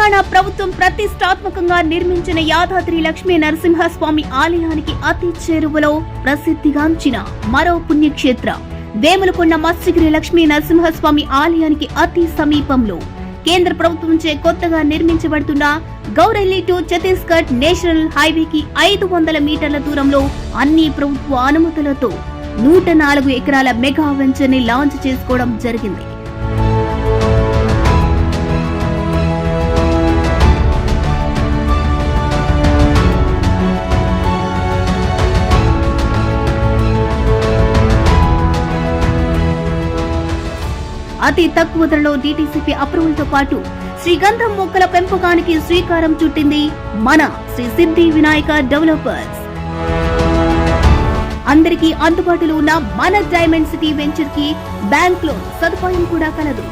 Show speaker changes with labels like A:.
A: తెలంగాణ ప్రభుత్వం ప్రతిష్టాత్మకంగా నిర్మించిన యాదాద్రి లక్ష్మీ నరసింహస్వామి ఆలయానికి అతి చేరువలో ప్రసిద్ధిగాంచిన మరో పుణ్యక్షేత్రం వేములకొండ మత్స్యగిరి లక్ష్మీ నరసింహస్వామి ఆలయానికి అతి సమీపంలో కేంద్ర ప్రభుత్వంచే కొత్తగా నిర్మించబడుతున్న గౌరెల్లి టు ఛత్తీస్గఢ్ నేషనల్ హైవేకి 500 మీటర్ల దూరంలో అన్ని ప్రభుత్వ అనుమతులతో 104 ఎకరాల మెగా వెంచర్ ని లాంచ్ చేసుకోవడం జరిగింది. అతి తక్కువ ధరలో DTCP అప్రూవల్ తో పాటు శ్రీగంధం మొక్కల పెంపకానికి శ్రీకారం చుట్టింది మన శ్రీ సిద్ధి వినాయక డెవలపర్స్. అందరికీ అందుబాటులో ఉన్న మన డైమండ్ సిటీ వెంచర్ కి బ్యాంక్ లోన్ సదుపాయం కూడా కలదు.